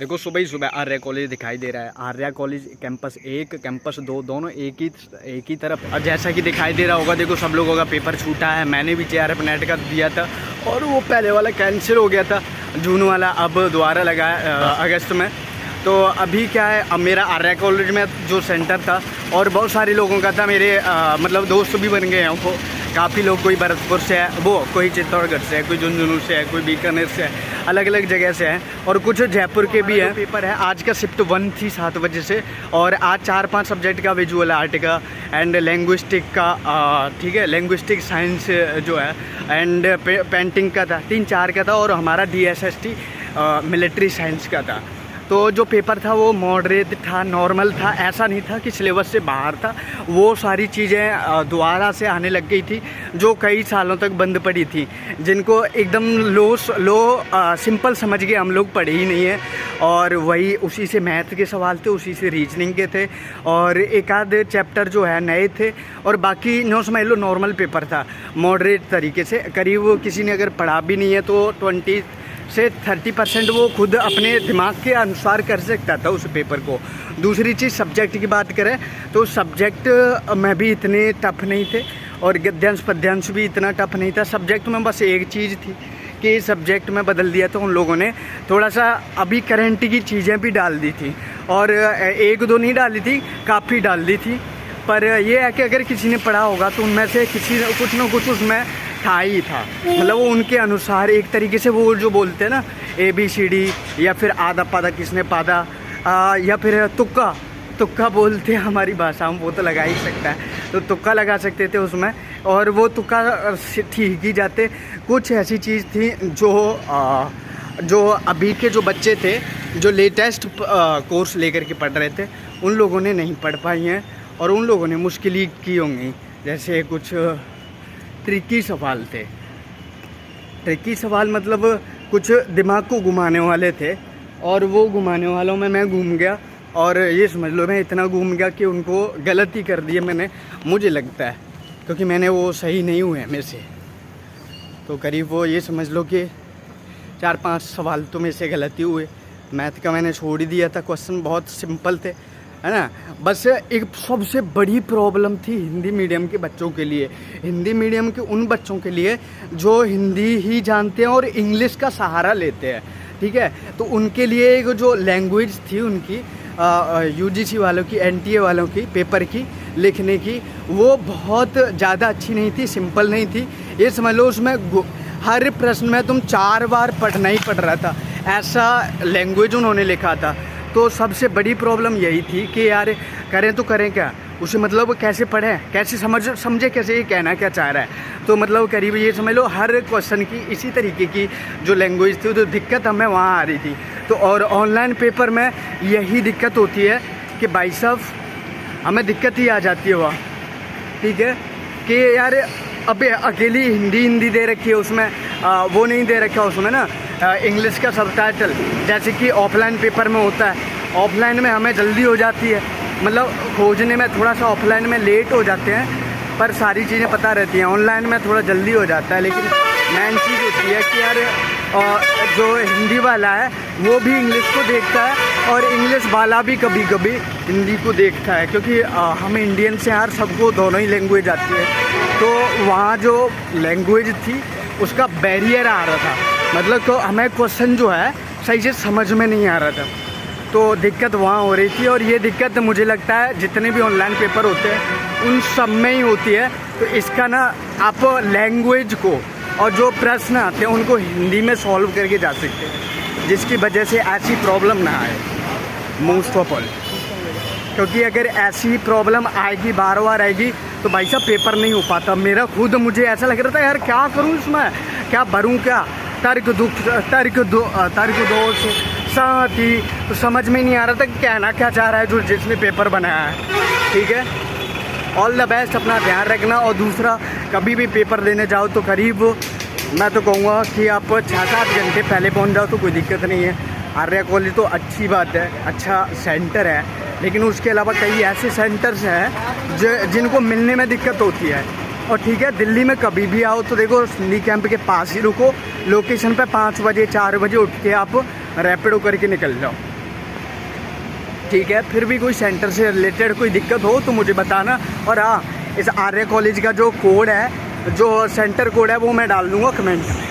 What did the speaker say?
देखो सुबह ही सुबह आर्या कॉलेज दिखाई दे रहा है। आर्या कॉलेज कैंपस 1 कैंपस 2 दोनों एक ही तरफ। और जैसा कि दिखाई दे रहा होगा, देखो सब लोगों का पेपर छूटा है। मैंने भी JRF नेट का दिया था और वो पहले वाला कैंसिल हो गया था, जून वाला अब दोबारा लगा है अगस्त में। तो अभी क्या है, अब मेरा आर्या कॉलेज में जो सेंटर था और बहुत सारे लोगों का था, मेरे मतलब दोस्त भी बन गए हैं वो काफ़ी लोग। कोई भरतपुर से है, वो कोई चित्तौड़गढ़ से है, कोई झुंझुनू से है, कोई बीकानेर से है, अलग अलग जगह से हैं और कुछ जयपुर के भी हैं। पेपर है आज का शिफ्ट 1 थी 7 बजे से, और आज 4-5 सब्जेक्ट का, विजुअल आर्ट का एंड लैंग्विस्टिक का, ठीक है, लैंग्विस्टिक साइंस जो है एंड पेंटिंग का था, 3-4 का था, और हमारा DSST मिलिट्री साइंस का था। तो जो पेपर था वो मॉडरेट था, नॉर्मल था, ऐसा नहीं था कि सिलेबस से बाहर था। वो सारी चीज़ें दोबारा से आने लग गई थी जो कई सालों तक बंद पड़ी थी, जिनको एकदम लो सिंपल समझ के हम लोग पढ़े ही नहीं है। और वही उसी से मैथ के सवाल थे, उसी से रीजनिंग के थे, और एक आध चैप्टर जो है नए थे, और बाकी नो समझ लो नॉर्मल पेपर था मॉडरेट तरीके से। करीब किसी ने अगर पढ़ा भी नहीं है तो 20 से 30% वो खुद अपने दिमाग के अनुसार कर सकता था उस पेपर को। दूसरी चीज़ सब्जेक्ट की बात करें तो सब्जेक्ट में भी इतने टफ नहीं थे, और गद्यांश पद्यांश भी इतना टफ नहीं था। सब्जेक्ट में बस एक चीज़ थी कि सब्जेक्ट में बदल दिया तो उन लोगों ने थोड़ा सा अभी करंट की चीज़ें भी डाल दी थी, और 1-2 नहीं डाली थी, काफ़ी डाल दी थी। पर यह है कि अगर किसी ने पढ़ा होगा तो उनमें से किसी ने कुछ ना कुछ उसमें था ही था, मतलब वो उनके अनुसार एक तरीके से वो जो बोलते हैं ना ABCD, या फिर आधा पादा किसने पादा, या फिर तुक्का बोलते हैं हमारी भाषा में, वो तो लगा ही सकता है, तो तुक्का लगा सकते थे उसमें, और वो तुक्का ठीक ही जाते। कुछ ऐसी चीज़ थी जो अभी के जो बच्चे थे जो लेटेस्ट कोर्स लेकर के पढ़ रहे थे, उन लोगों ने नहीं पढ़ पाई हैं, और उन लोगों ने मुश्किल ही की होंगी। जैसे कुछ ट्रिकी सवाल थे, ट्रिकी सवाल मतलब कुछ दिमाग को घुमाने वाले थे, और वो घुमाने वालों में मैं घूम गया, और ये समझ लो मैं इतना घूम गया कि उनको गलती कर दी है मैंने, मुझे लगता है, क्योंकि मैंने वो सही नहीं हुए मेरे से। तो करीब वो ये समझ लो कि 4-5 सवाल तो मेरे से गलती हुए। मैथ का मैंने छोड़ ही दिया था, क्वेश्चन बहुत सिंपल थे, है ना। बस एक सबसे बड़ी प्रॉब्लम थी हिंदी मीडियम के बच्चों के लिए, हिंदी मीडियम के उन बच्चों के लिए जो हिंदी ही जानते हैं और इंग्लिश का सहारा लेते हैं, ठीक है। तो उनके लिए एक जो लैंग्वेज थी उनकी UGC वालों की, NTA वालों की पेपर की लिखने की, वो बहुत ज़्यादा अच्छी नहीं थी, सिंपल नहीं थी। ये समझ लो उसमें हर प्रश्न में तुम 4 बार पढ़ना ही पड़ रहा था, ऐसा लैंग्वेज उन्होंने लिखा था। तो सबसे बड़ी प्रॉब्लम यही थी कि यार करें तो करें क्या, उसे मतलब कैसे पढ़ें, कैसे समझे कैसे ये कहना क्या चाह रहा है। तो मतलब करीब ये समझ लो हर क्वेश्चन की इसी तरीके की जो लैंग्वेज थी, तो दिक्कत हमें वहाँ आ रही थी। तो और ऑनलाइन पेपर में यही दिक्कत होती है कि भाई साहब हमें दिक्कत ही आ जाती है वहाँ, ठीक है, कि यार अबे अकेली हिंदी दे रखी है उसमें, वो नहीं दे रखा उसमें ना इंग्लिश का सबटाइटल, जैसे कि ऑफलाइन पेपर में होता है। ऑफलाइन में हमें जल्दी हो जाती है, मतलब खोजने में थोड़ा सा ऑफलाइन में लेट हो जाते हैं, पर सारी चीज़ें पता रहती हैं। ऑनलाइन में थोड़ा जल्दी हो जाता है, लेकिन मेन चीज़ होती है कि यार जो हिंदी वाला है वो भी इंग्लिश को देखता है, और इंग्लिश वाला भी कभी कभी हिंदी को देखता है, क्योंकि हम इंडियन से यार सबको दोनों ही लैंग्वेज आती है। तो वहाँ जो लैंग्वेज थी उसका बैरियर आ रहा था, मतलब तो हमें क्वेश्चन जो है सही से समझ में नहीं आ रहा था, तो दिक्कत वहाँ हो रही थी। और ये दिक्कत मुझे लगता है जितने भी ऑनलाइन पेपर होते हैं उन सब में ही होती है। तो इसका ना आप लैंग्वेज को और जो प्रश्न आते हैं उनको हिंदी में सॉल्व करके जा सकते हैं, जिसकी वजह से ऐसी प्रॉब्लम ना आए मोस्ट ऑफ ऑल। क्योंकि अगर ऐसी प्रॉब्लम आएगी, बार बार आएगी, तो भाई साहब पेपर नहीं हो पाता। मेरा खुद मुझे ऐसा लग रहा था यार क्या करूँ इसमें, क्या भरूँ, क्या तर्क दोष साथ ही, तो समझ में नहीं आ रहा था कि कहना क्या चाह रहा है जो जिसने पेपर बनाया है, ठीक है। ऑल द बेस्ट, अपना ध्यान रखना। और दूसरा, कभी भी पेपर देने जाओ तो करीब मैं तो कहूँगा कि आप 6-7 घंटे पहले पहुँच जाओ तो कोई दिक्कत नहीं है। आर्या कॉलेज तो अच्छी बात है, अच्छा सेंटर है, लेकिन उसके अलावा कई ऐसे सेंटर्स हैं जिनको मिलने में दिक्कत होती है। और ठीक है, दिल्ली में कभी भी आओ तो देखो सिंधी कैंप के पास ही रुको, लोकेशन पे 5 बजे 4 बजे उठ के आप रैपिडो करके निकल जाओ। ठीक है, फिर भी कोई सेंटर से रिलेटेड कोई दिक्कत हो तो मुझे बताना। और हाँ, इस आर्या कॉलेज का जो कोड है, जो सेंटर कोड है, वो मैं डाल दूँगा कमेंट में।